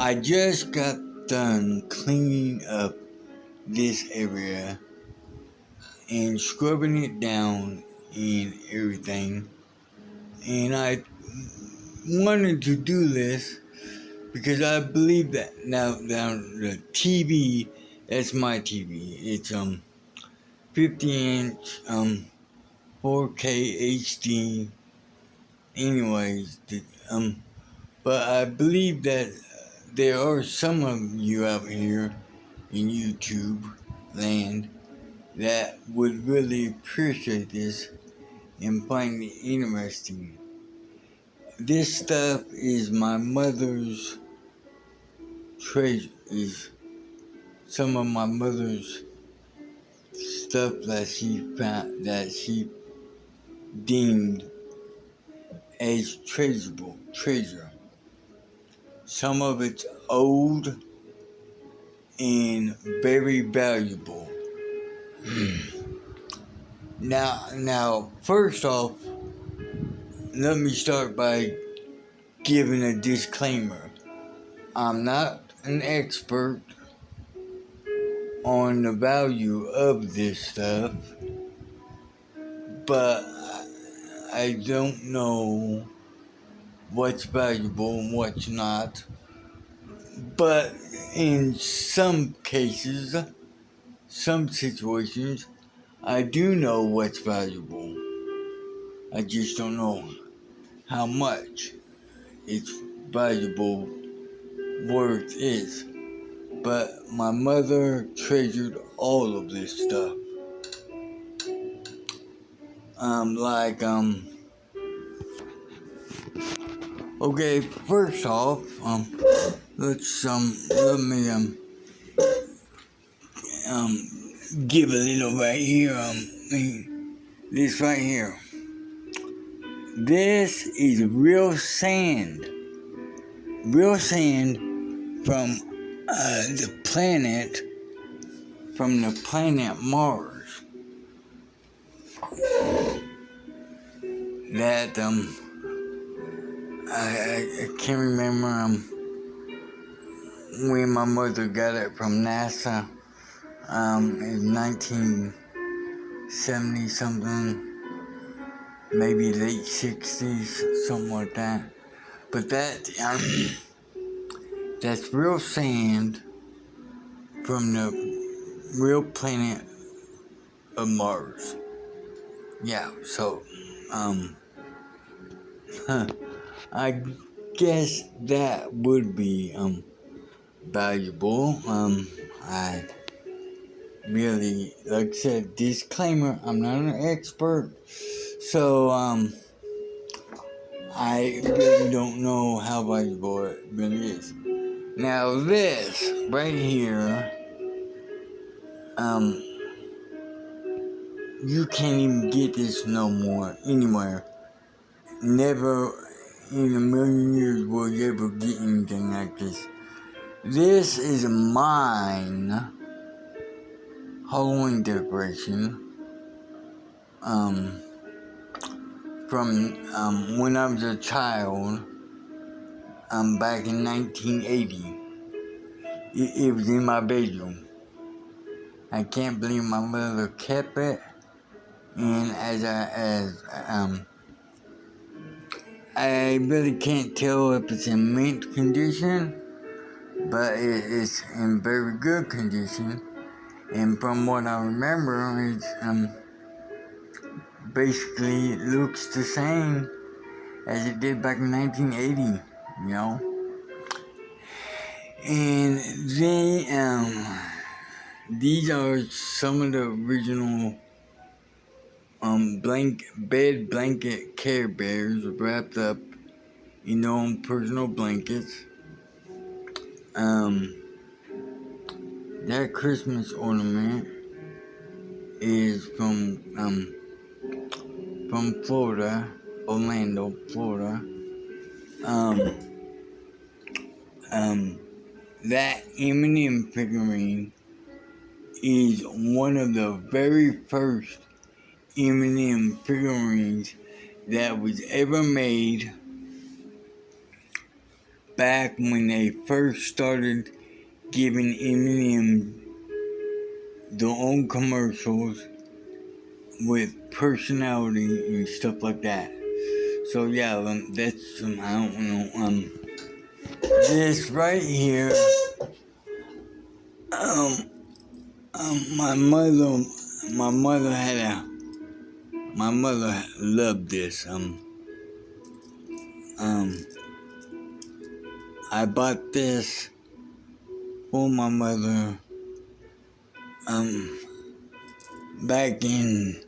I just got done cleaning up this area and scrubbing it down and everything. And I wanted to do this because I believe that now the TV, that's my TV. It's 50-inch 4K HD. Anyways, but I believe that there are some of you out here in YouTube land that would really appreciate this and find it interesting. This stuff is my mother's treasure, is some of my mother's stuff that she found, that she deemed as treasure. Some of it's old and very valuable. Now, first off, let me start by giving a disclaimer. I'm not an expert on the value of this stuff, but I don't know what's valuable and what's not. But in some cases, some situations, I do know what's valuable. I just don't know how much its valuable worth is. But my mother treasured all of this stuff. Okay, first off, let me give a little right here, this right here. This is real sand from the planet Mars. That I can't remember when my mother got it from NASA. In 1970 something, maybe late 60s, something like that. But that's real sand from the real planet of Mars. Yeah, so I guess that would be valuable. I really, like I said, disclaimer, I'm not an expert, so I really don't know how valuable it really is. Now this right here, you can't even get this no more anywhere. Never in a million years will you ever get anything like this. This is mine Halloween decoration. From when I was a child, back in 1980. It was in my bedroom. I can't believe my mother kept it, and I really can't tell if it's in mint condition, but it's in very good condition. And from what I remember, it's basically it looks the same as it did back in 1980, you know. And these are some of the original bed blanket Care Bears wrapped up in their own personal blankets. That Christmas ornament is from Florida, Orlando, Florida. That Eminem figurine is one of the very first Eminem figurines that was ever made back when they first started giving Eminem their own commercials with personality and stuff like that. So yeah, that's I don't know. This right here. My mother loved this. I bought this for my mother. Back in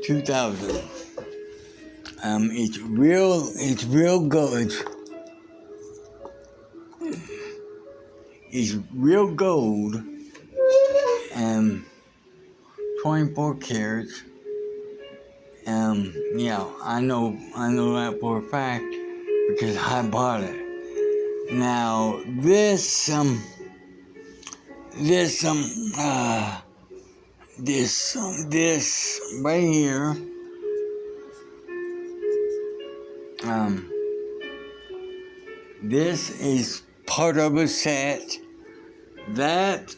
2000. It's real gold. It's real gold. 24 carats. Yeah, I know that for a fact because I bought it. Now this right here, this is part of a set. That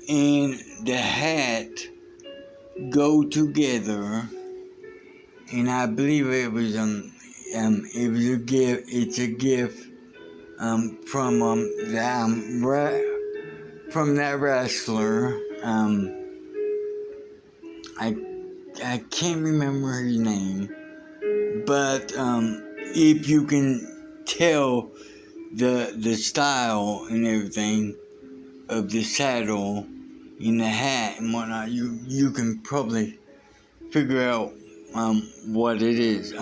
and the hat go together, and I believe it was a gift. It's a gift from that wrestler. I can't remember his name, but if you can tell the style and everything of the saddle and the hat and whatnot, you can probably figure out what it is.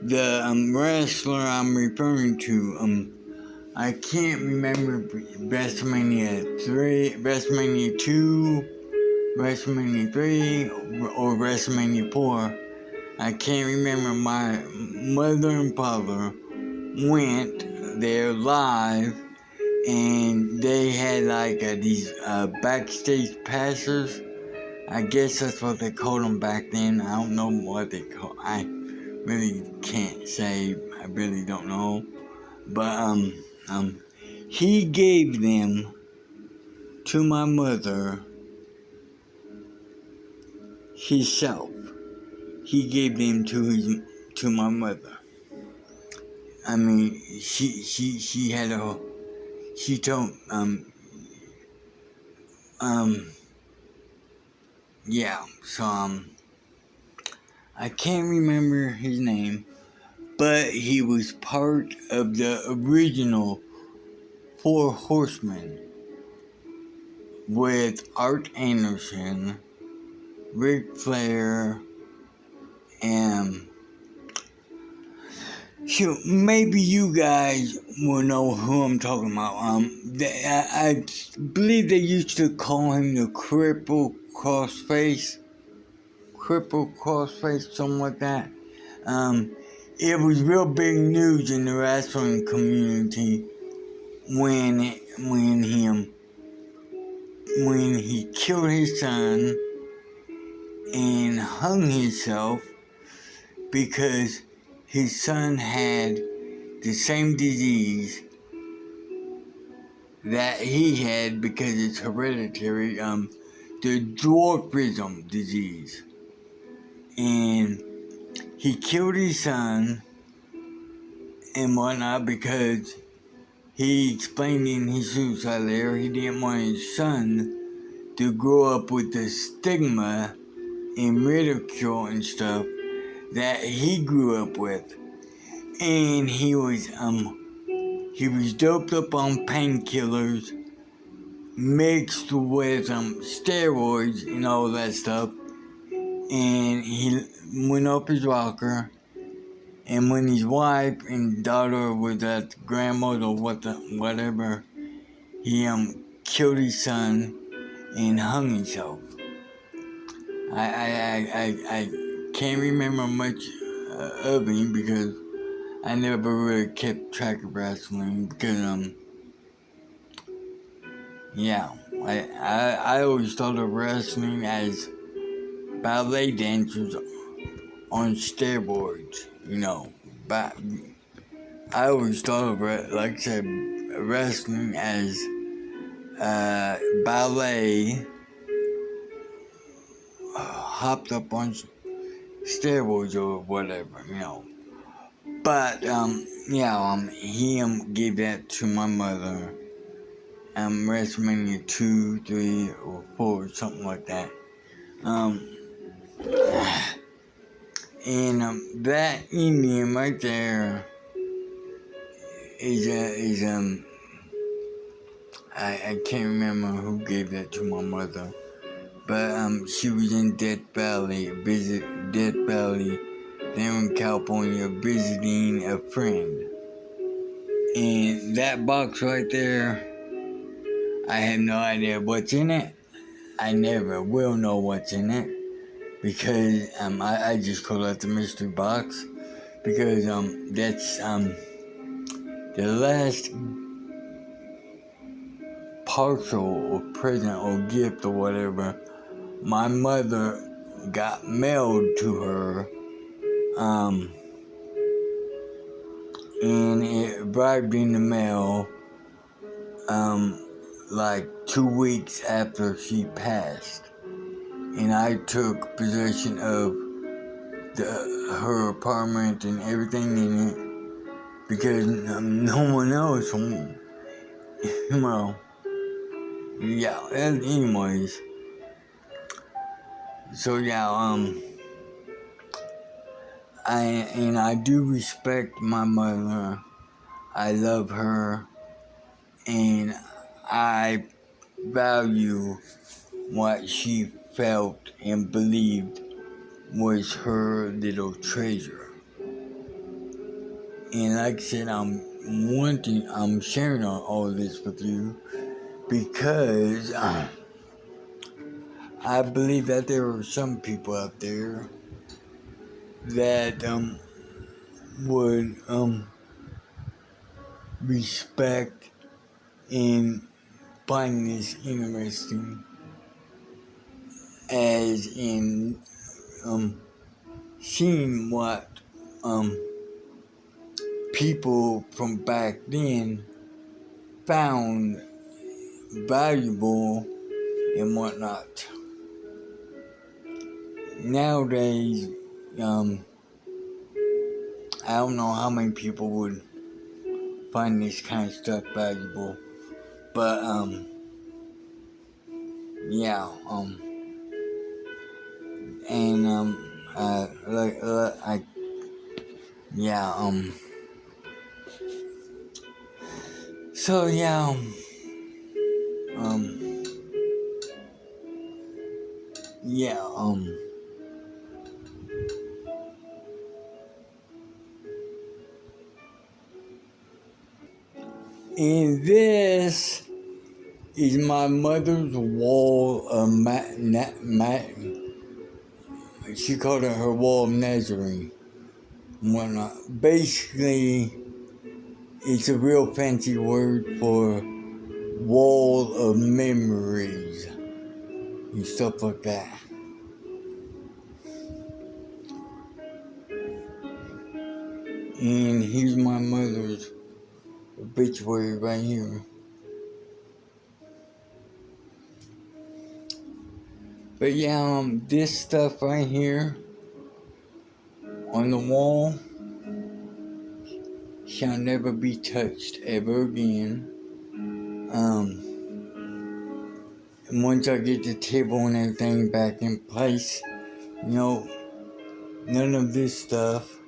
The wrestler I'm referring to, I can't remember WrestleMania 3, WrestleMania 2, WrestleMania 3, or WrestleMania 4. I can't remember. My mother and father went there live, and they had like these backstage passes. I guess that's what they called them back then. I don't know what they call. I really can't say. I really don't know. But he gave them to my mother himself. He gave them to my mother. I mean, she had a. She told yeah. So I can't remember his name, but he was part of the original Four Horsemen with Art Anderson, Ric Flair, and so maybe you guys will know who I'm talking about. I believe they used to call him the Cripple Crossface, something like that. It was real big news in the wrestling community when he killed his son and hung himself because his son had the same disease that he had because it's hereditary, the dwarfism disease. And he killed his son and whatnot because he explained in his suicide letter he didn't want his son to grow up with the stigma and ridicule and stuff that he grew up with. And he was doped up on painkillers mixed with steroids and all that stuff. And he went up his rocker. And when his wife and daughter was at grandma's or whatever, he killed his son and hung himself. I can't remember much of him because I never really kept track of wrestling because yeah, I always thought of wrestling as ballet dancers on steroids, you know. But I always thought of it, like I said, wrestling as ballet hopped up on steroids or whatever, you know. But he gave that to my mother. WrestleMania 2, 3, or 4, something like that. And that Indian right there is I can't remember who gave that to my mother, but she was in Death Valley, there in California, visiting a friend. And that box right there, I have no idea what's in it. I never will know what's in it because I just call it the mystery box because that's the last partial or present or gift or whatever my mother got mailed to her, and it arrived in the mail like 2 weeks after she passed, and I took possession of her apartment and everything in it because no one else, well, yeah, anyways, so yeah, I do respect my mother. I love her, and I value what she felt and believed was her little treasure. And like I said, I'm sharing all this with you because I believe that there are some people out there that would respect and find this interesting, as in seeing what people from back then found valuable and whatnot. Nowadays, I don't know how many people would find this kind of stuff valuable, but yeah, and yeah, so yeah, yeah, and this is my mother's wall of she called it her wall of Nazarene and whatnot. Basically, it's a real fancy word for wall of memories and stuff like that. And here's my mother's obituary right here. But yeah, this stuff right here on the wall shall never be touched ever again. And once I get the table and everything back in place, you know, none of this stuff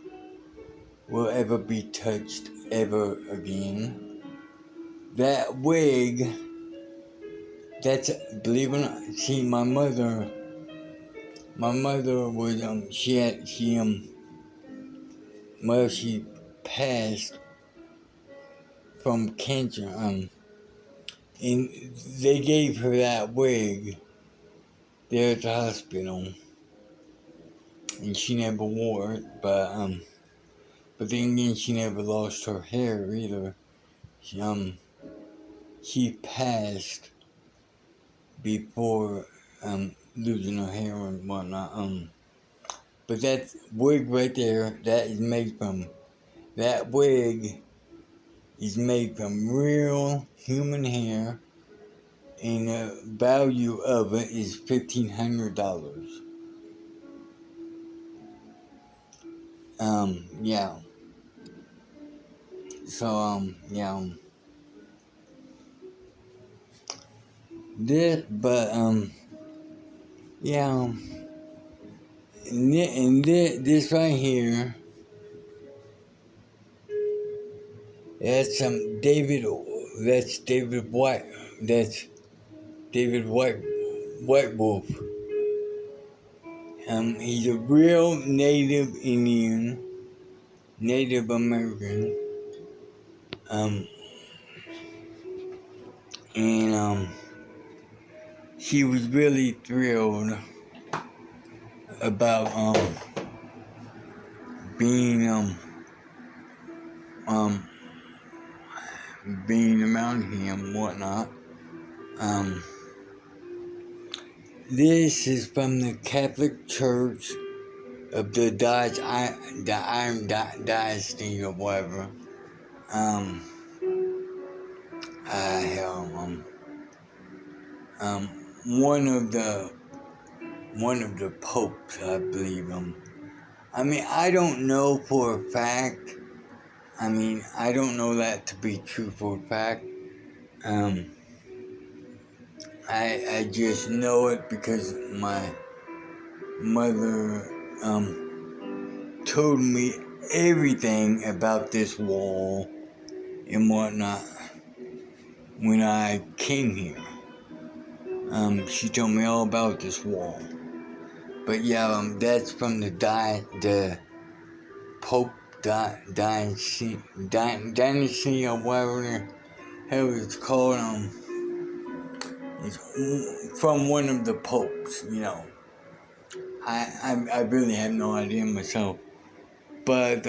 will ever be touched ever again. That wig, that's, believe it or not, see, my mother was, she passed from cancer, and they gave her that wig there at the hospital, and she never wore it, but then again, she never lost her hair either. She passed before losing her hair and whatnot. But that wig right there, that wig is made from real human hair, and the value of it is $1,500. Yeah. So, yeah. Yeah. This right here, that's David White. That's David White Wolf. He's a real Native Indian, Native American. And she was really thrilled about being um being around him and whatnot. This is from the Catholic Church of the Iron Dynasty or whatever. I have one of the popes, I believe. I mean, I don't know for a fact. I mean, I don't know that to be true for a fact. I just know it because my mother told me everything about this wall and whatnot when I came here. She told me all about this wall. But yeah, that's from the Pope Dynasty or whatever the hell it's called. It's from one of the popes, you know. I really have no idea myself. But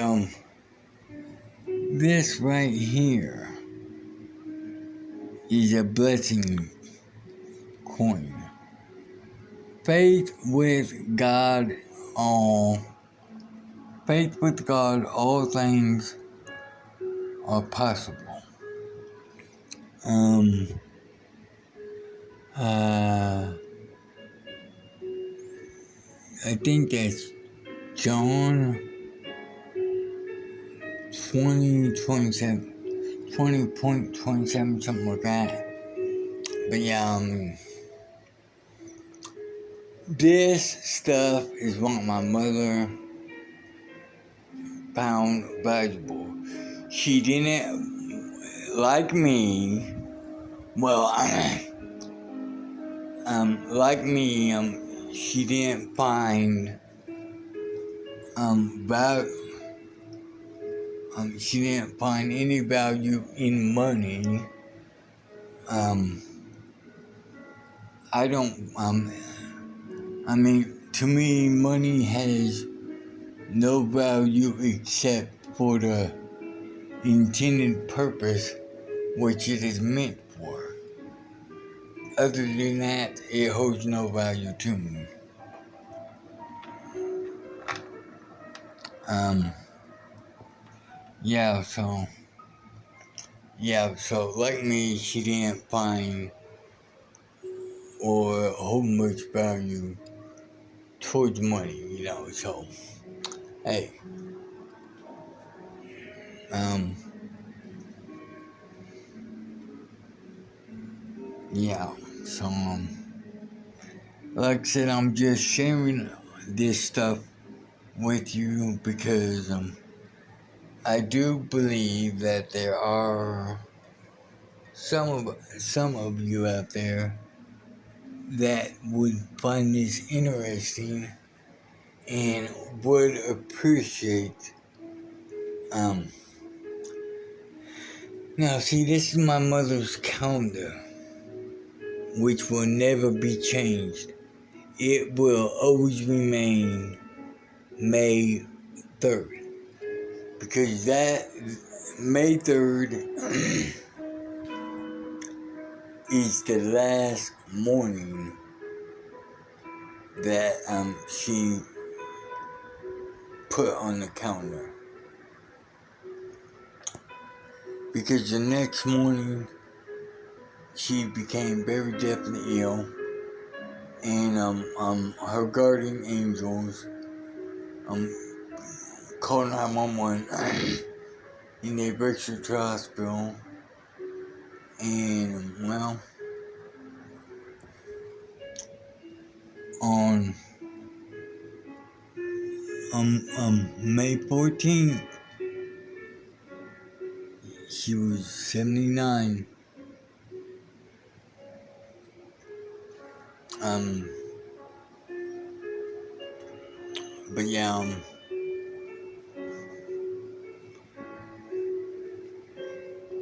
this right here is a blessing coin. Faith with God, all things are possible. I think that's John 20.27, something like that. But yeah, this stuff is what my mother found valuable. She didn't, like me, well, like me, she didn't find, she didn't find any value in money. I don't, I mean, to me, money has no value except for the intended purpose which it is meant for. Other than that, it holds no value to me. So like me, she didn't find or hold much value towards money, you know, so, hey, yeah, so, like I said, I'm just sharing this stuff with you because, I do believe that there are some of you out there that would find this interesting and would appreciate. Now, see, this is my mother's calendar, which will never be changed. It will always remain May 3rd, because that May 3rd is the last morning that she put on the counter. Because the next morning, she became very deathly ill, and her guardian angels called 911, and they rushed her to the hospital, and well, on May 14th, she was 79. But yeah,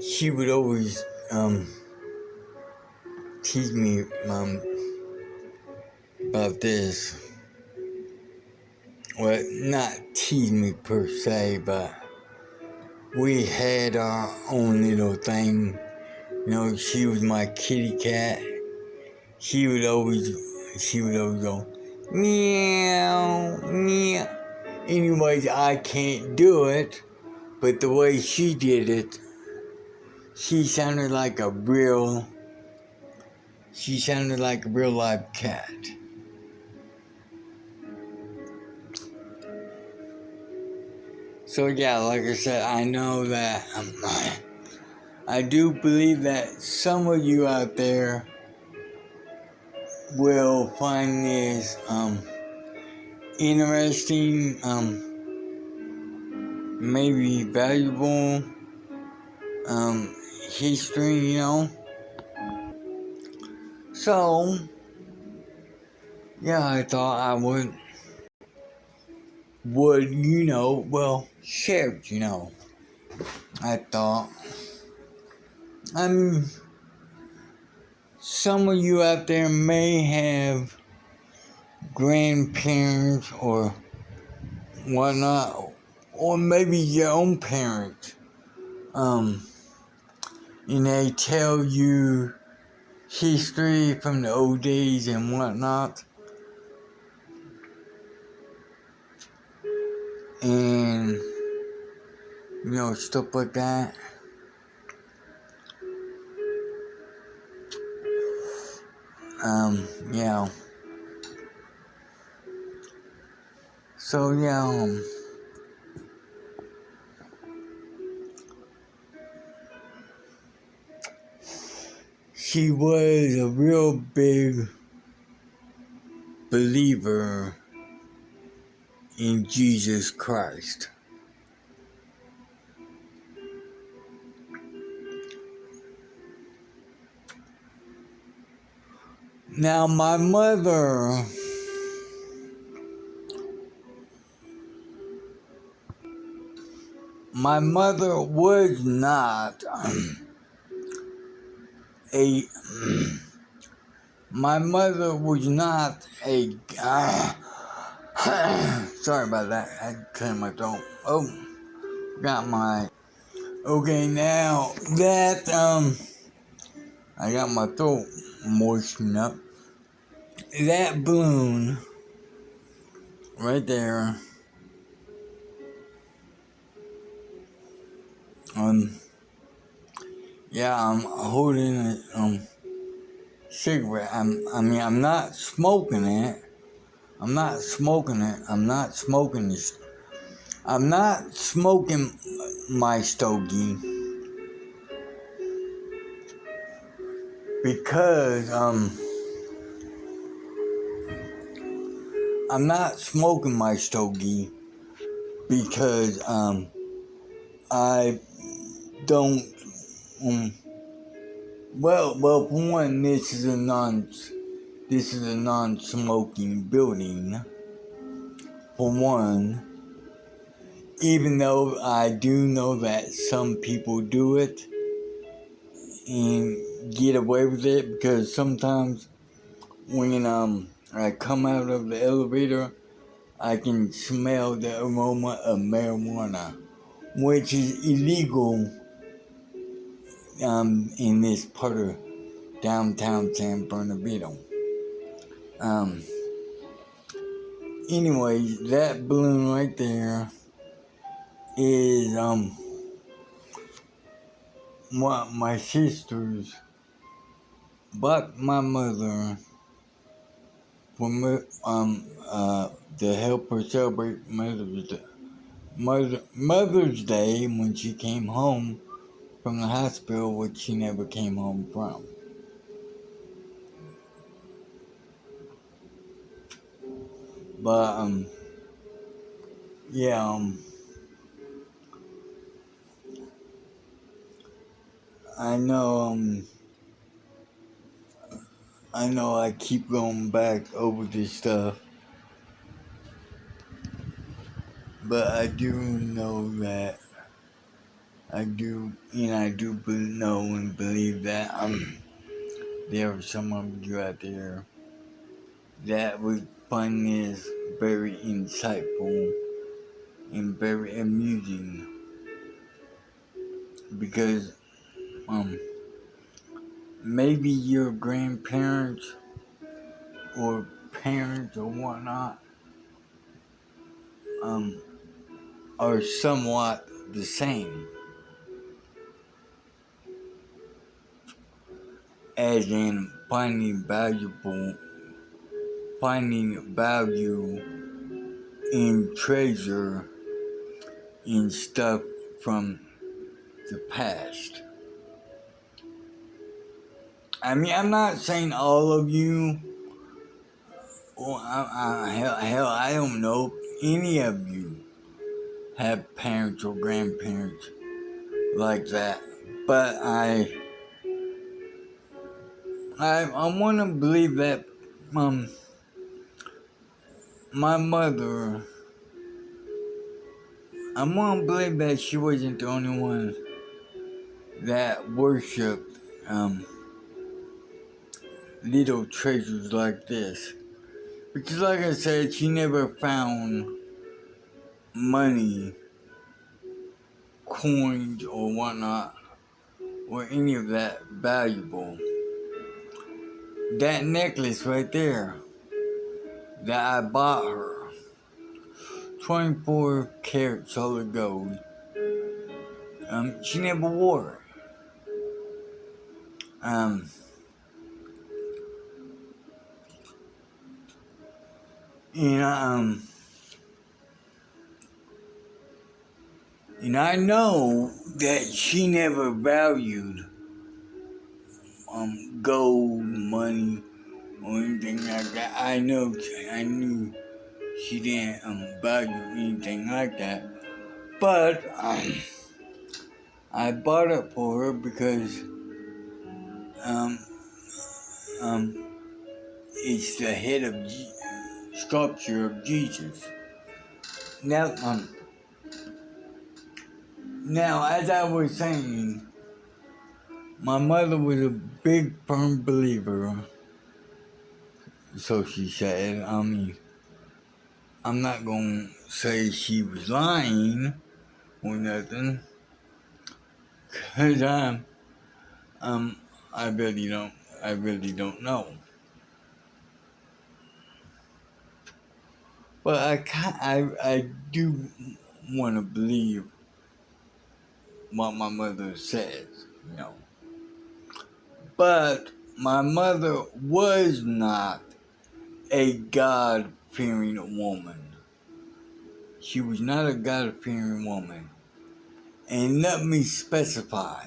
she would always tease me about this. Well, not tease me per se, but we had our own little thing. You know, she was my kitty cat. She would always go, meow, meow. Anyways, I can't do it, but the way she did it, she sounded like a real live cat. So yeah, like I said, I know that I do believe that some of you out there will find this interesting, maybe valuable history, you know. So yeah, I thought I would share it, you know. I thought, some of you out there may have grandparents or whatnot, or maybe your own parents, and they tell you history from the old days and whatnot, and stuff like that. Yeah. So yeah, she was a real big believer in Jesus Christ. Now, my mother was not a. My mother was not a. Sorry about that. I had to clear my throat. Oh, got my. Okay, now that I got my throat moistened up. That balloon right there. Yeah, I'm holding a cigarette. I'm not smoking it. I'm not smoking this. I'm not smoking my stogie because I'm not smoking my stogie because I don't well for one, this is a non-smoking building. For one, even though I do know that some people do it and get away with it, because sometimes when I come out of the elevator, I can smell the aroma of marijuana, which is illegal in this part of downtown San Bernardino. anyways, that balloon right there is what my sisters bought my mother for to help her celebrate Mother's Day when she came home from the hospital, which she never came home from. But yeah, I know I keep going back over this stuff, but I do know that I do know and believe that there are some of you out there that would find this very insightful and very amusing, because maybe your grandparents or parents or whatnot are somewhat the same, as in finding value in treasure in stuff from the past. I mean, I'm not saying all of you, or hell, I don't know if any of you have parents or grandparents like that, but I want to believe that my mother, I want to believe that she wasn't the only one that worshipped little treasures like this. Because like I said, she never found money, coins, or whatnot, or any of that valuable. That necklace right there that I bought her, 24 karat solid gold, she never wore it. And I know that she never valued gold, money, or anything like that. I knew she didn't value anything like that. But I bought it for her because it's the head of sculpture of Jesus. Now, as I was saying, my mother was a big, firm believer, so she said. I mean, I'm not gonna say she was lying or nothing, cause I really don't know. But I do want to believe what my mother says. But my mother was not a God-fearing woman. She was not a God-fearing woman. And let me specify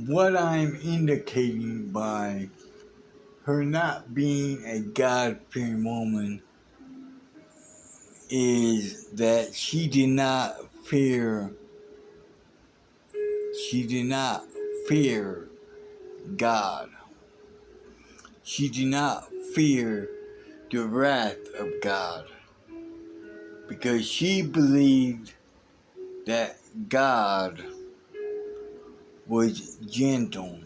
what I'm indicating by her not being a God-fearing woman is that she did not fear God. She did not fear the wrath of God, because she believed that God was gentle,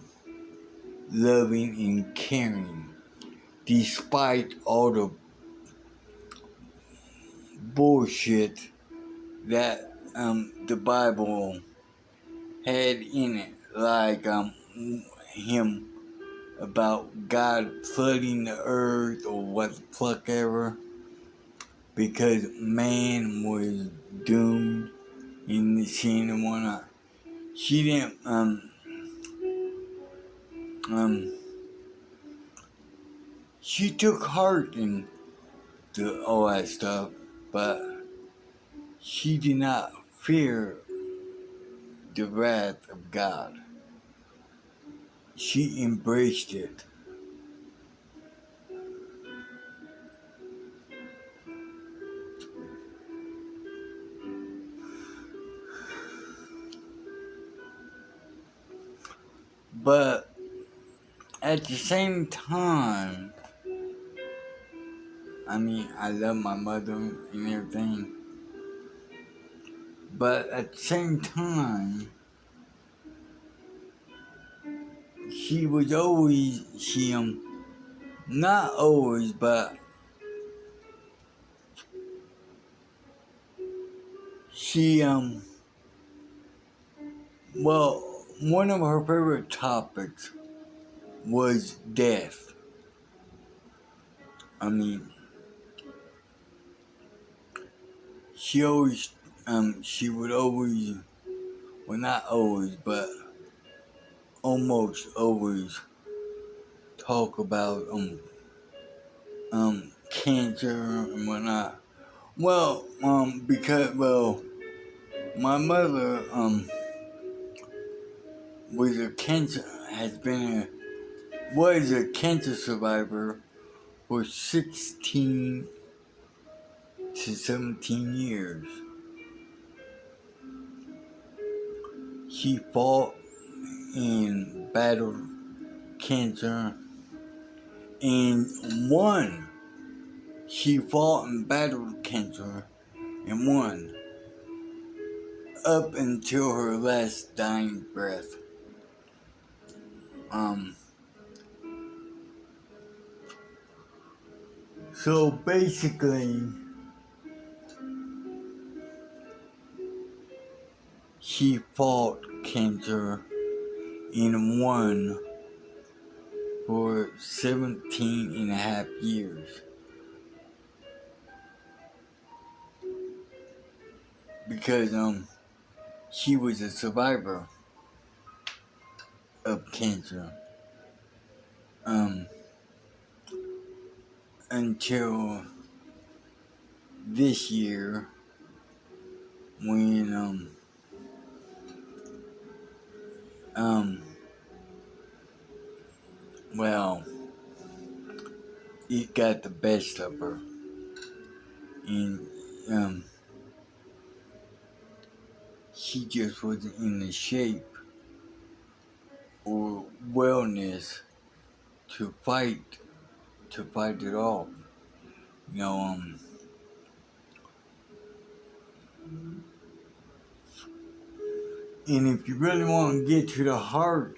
loving, and caring, despite all the bullshit that the Bible had in it, like him about God flooding the earth or what the fuck ever, because man was doomed in the sin and whatnot. She didn't she took heart in all that stuff, but she did not fear the wrath of God. She embraced it. But at the same time, I mean, I love my mother and everything. But at the same time, she was always, not always, but she, well, one of her favorite topics was death. I mean, she would always, well, not always, but almost always talk about, cancer and whatnot. Well, because, well, my mother, was a cancer, has been was a cancer survivor for 16 to 17 years. She fought and battled cancer and won. She fought and battled cancer and won up until her last dying breath. So basically, she fought cancer and won for 17 and a half years. Because she was a survivor of cancer. Until this year when well, it got the best of her, and she just wasn't in the shape or wellness to fight it off. You know, and if you really want to get to the heart,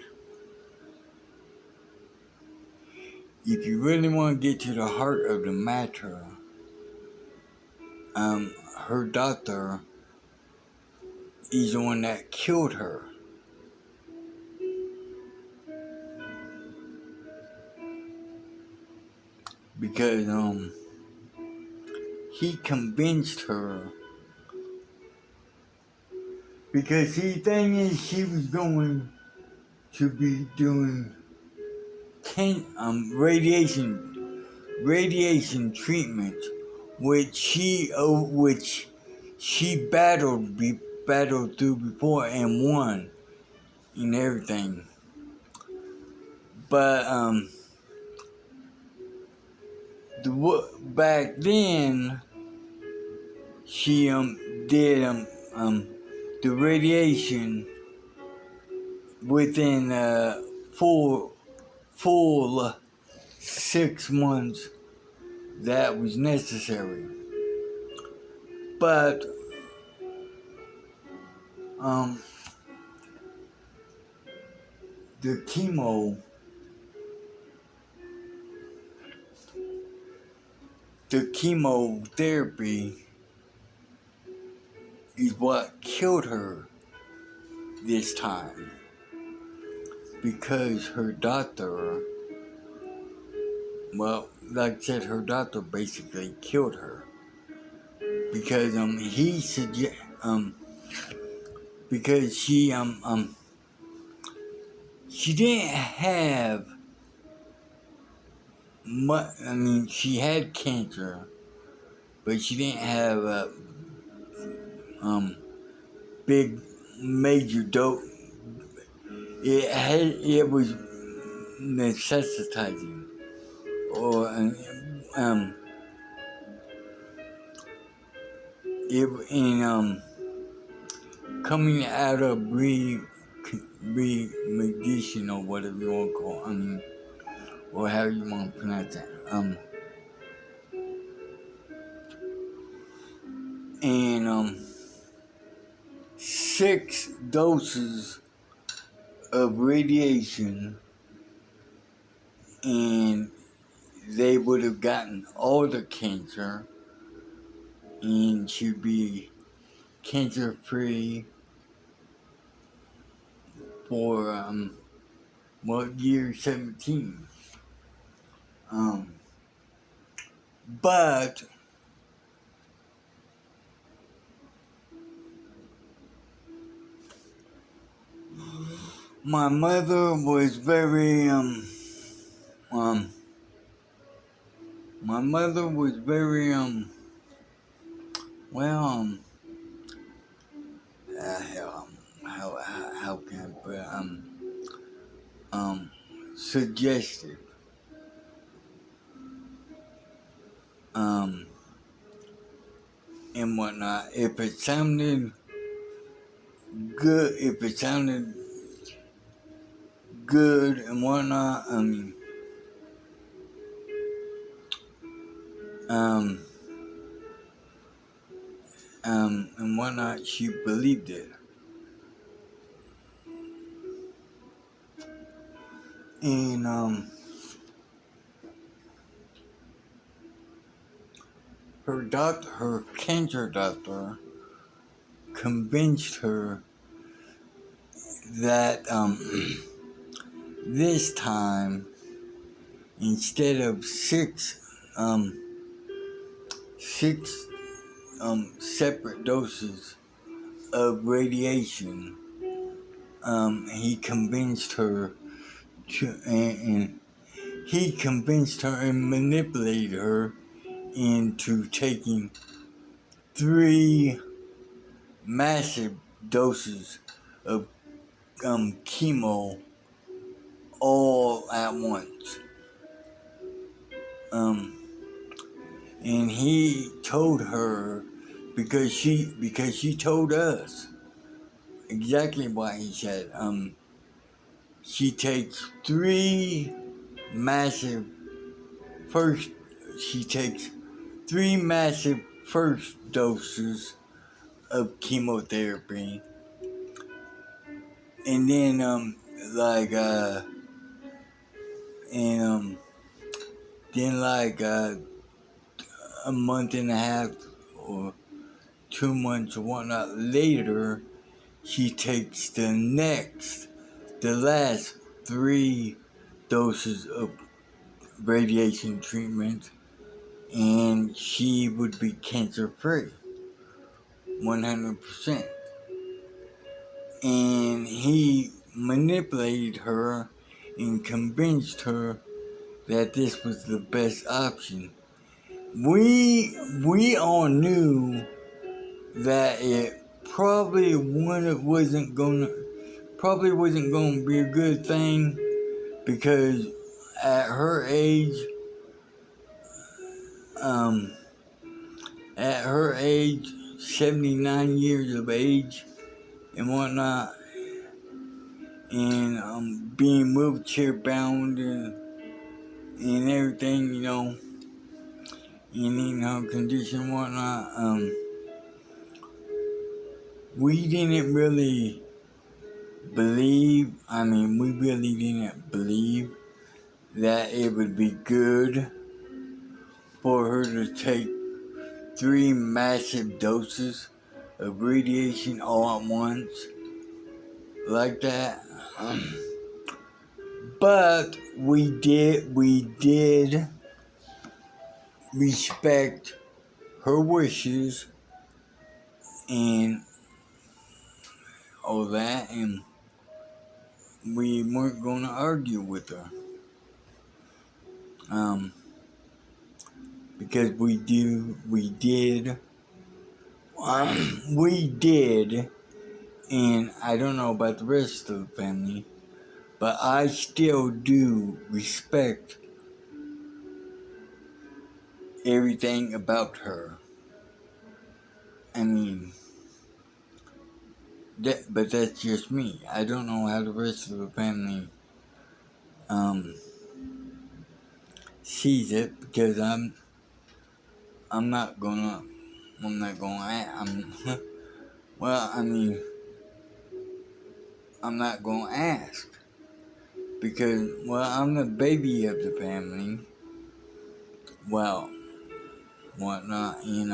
if you really want to get to the heart of the matter, her doctor is the one that killed her. Because he convinced her, because the thing is, she was going to be doing radiation treatment, which she battled through before and won and everything. But back then she did the radiation within full 6 months that was necessary. But the chemotherapy is what killed her this time, because her doctor well, like I said, her doctor basically killed her because he suggest because she didn't have much. I mean, she had cancer, but she didn't have um big major dose. It was necessitating or it in coming out of remediation or whatever you want to call it, or how you want to pronounce that. And 6 doses of radiation, and they would have gotten all the cancer, and she'd be cancer free for year 17. But my mother was very my mother was very well how can I put it? Suggestive and whatnot. If it sounded good and whatnot, and whatnot, she believed it. And her cancer doctor convinced her that this time, instead of six separate doses of radiation, he convinced her and he convinced her and manipulated her into taking 3 massive doses of chemo all at once. And he told her because she told us exactly what he said. She takes 3 massive first. She takes 3 massive first doses of chemotherapy, and then a month and a half or 2 months or whatnot later, she takes the last 3 doses of radiation treatment, and she would be cancer free 100%. And he manipulated her and convinced her that this was the best option. We all knew that it probably wasn't gonna be a good thing, because at her age, 79 years of age and whatnot, and being wheelchair bound and everything, and in her condition and whatnot, we didn't really believe, that it would be good for her to take 3 massive doses of radiation all at once like that. But we did respect her wishes and all that, and we weren't going to argue with her. Because we did, and I don't know about the rest of the family, but I still do respect everything about her. I mean, but that's just me. I don't know how the rest of the family sees it, because I'm not gonna well, I mean, I'm not gonna ask, because, well, I'm the baby of the family, well, whatnot, and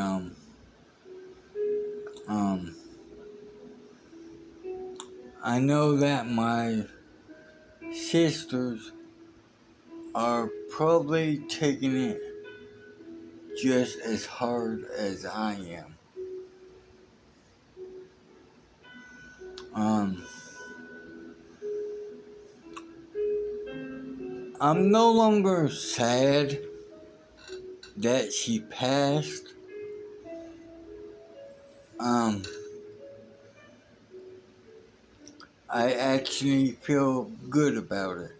I know that my sisters are probably taking it just as hard as I am. I'm no longer sad that she passed. I actually feel good about it.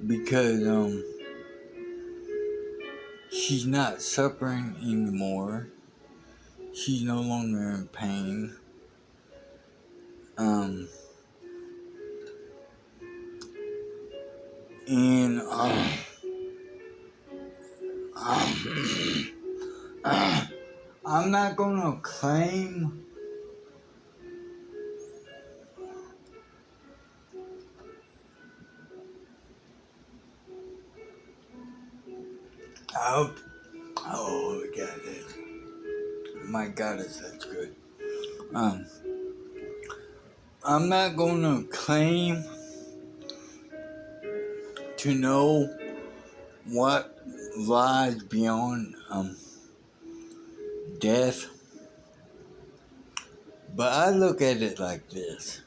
Because she's not suffering anymore. She's no longer in pain. And I'm not gonna claim oh god, my god, that's good. I'm not gonna claim to know what lies beyond death, but I look at it like this.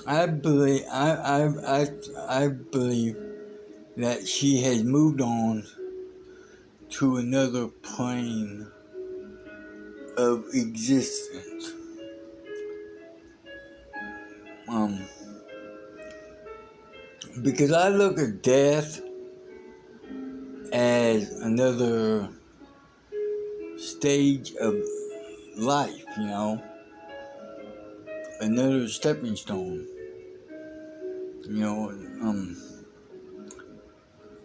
I believe that she has moved on to another plane of existence. Because I look at death as another stage of life, another stepping stone.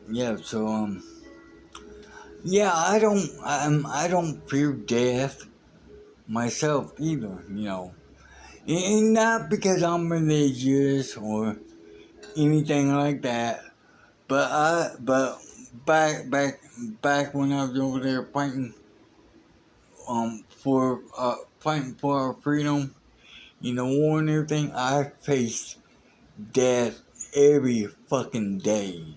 Yeah, so yeah, I don't fear death myself either, and not because I'm religious or anything like that, but back when I was over there fighting for our freedom in the war and everything, I faced death every fucking day.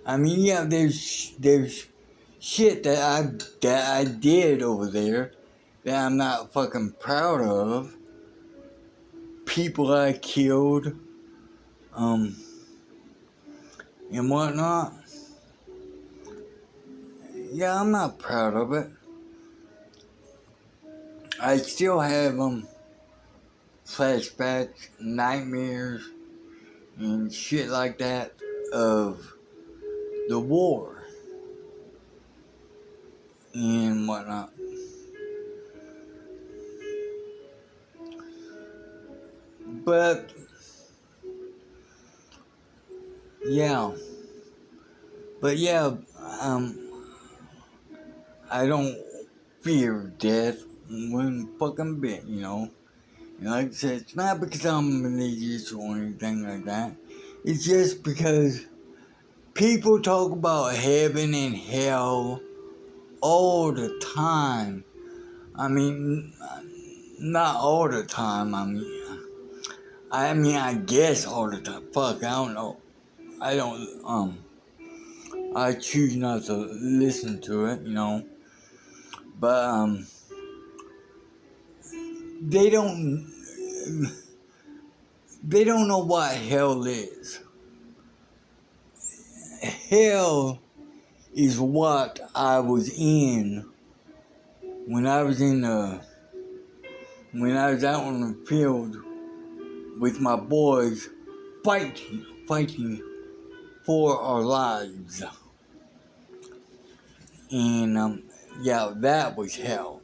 I mean, yeah, there's shit that I did over there that I'm not fucking proud of. People I killed, and whatnot. Yeah, I'm not proud of it. I still have flashbacks, nightmares, and shit like that of the war and whatnot. But yeah, I don't fear death one fucking bit, And like I said, it's not because I'm religious or anything like that. It's just because people talk about heaven and hell all the time. I mean, not all the time. I mean, I guess all the time. Fuck, I don't know. I don't, I choose not to listen to it, you know. But, they don't, they don't know what hell is. Hell is what I was in when I was when I was out on the field with my boys fighting for our lives. And, yeah, that was hell.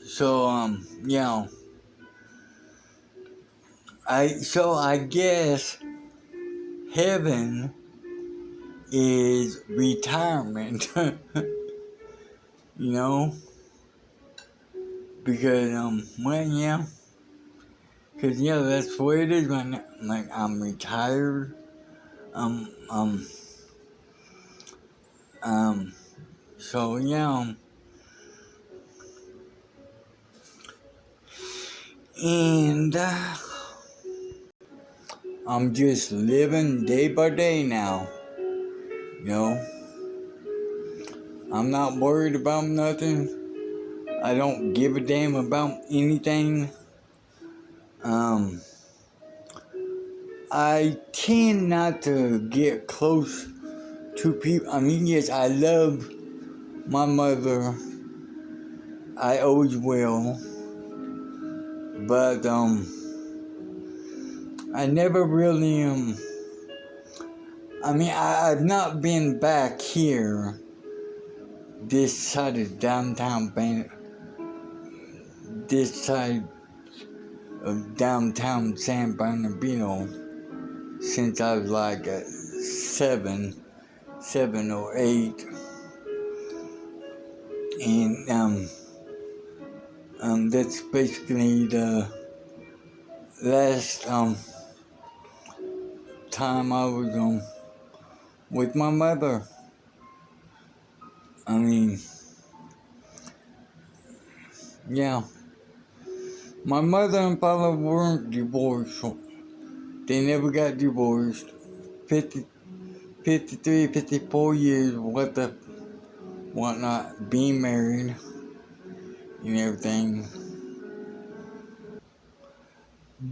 So, yeah, I guess heaven is retirement, you know, because, well, yeah, because, yeah, that's what it is right now. Like, I'm retired, um, um, so, yeah, and, I'm just living day by day now, you know. I'm not worried about nothing. I don't give a damn about anything. I tend not to get close to people. I mean, yes, I love my mother. I always will. But, I never really, I mean, I've not been back here, this side of downtown this side of downtown San Bernardino since I was like 7 or 8. And, that's basically the last, time I was, with my mother. I mean, yeah. My mother and father weren't divorced. They never got divorced. 53, 54 years, whatnot, being married and everything.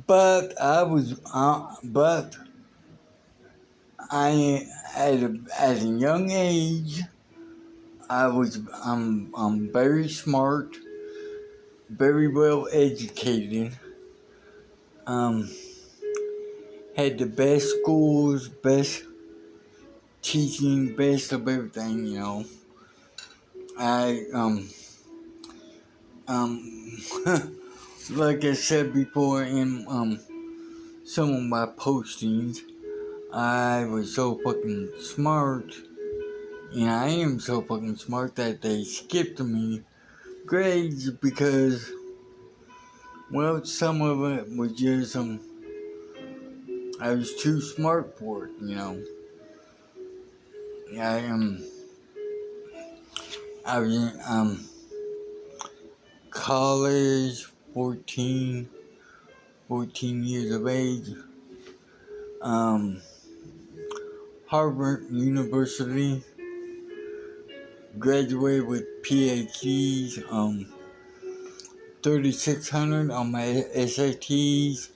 But at a young age, I'm very smart, very well educated. Had the best schools, best teaching, best of everything, you know. I, like I said before in, some of my postings, I was so fucking smart, and I am so fucking smart that they skipped me grades because, well, some of it was just, I was too smart for it, you know. I was in, college, 14 years of age, Harvard University, graduated with PhDs, 3,600 on my SATs,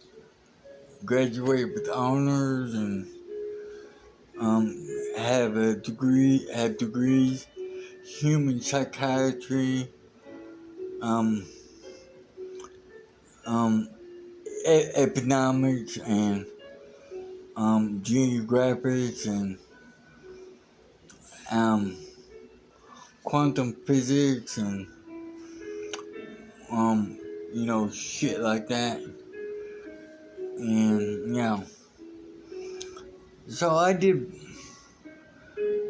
graduated with honors, and have degrees, human psychiatry, um, economics, and geographics, and quantum physics, and you know, shit like that. And yeah, so I did.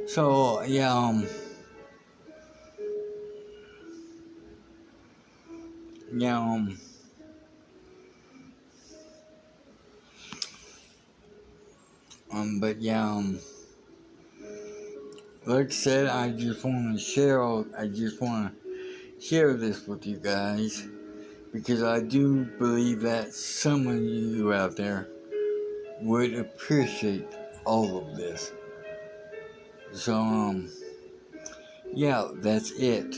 So yeah, yeah, but yeah, like I said, I just want to share this with you guys. because I do believe that some of you out there would appreciate all of this. So, yeah, that's it.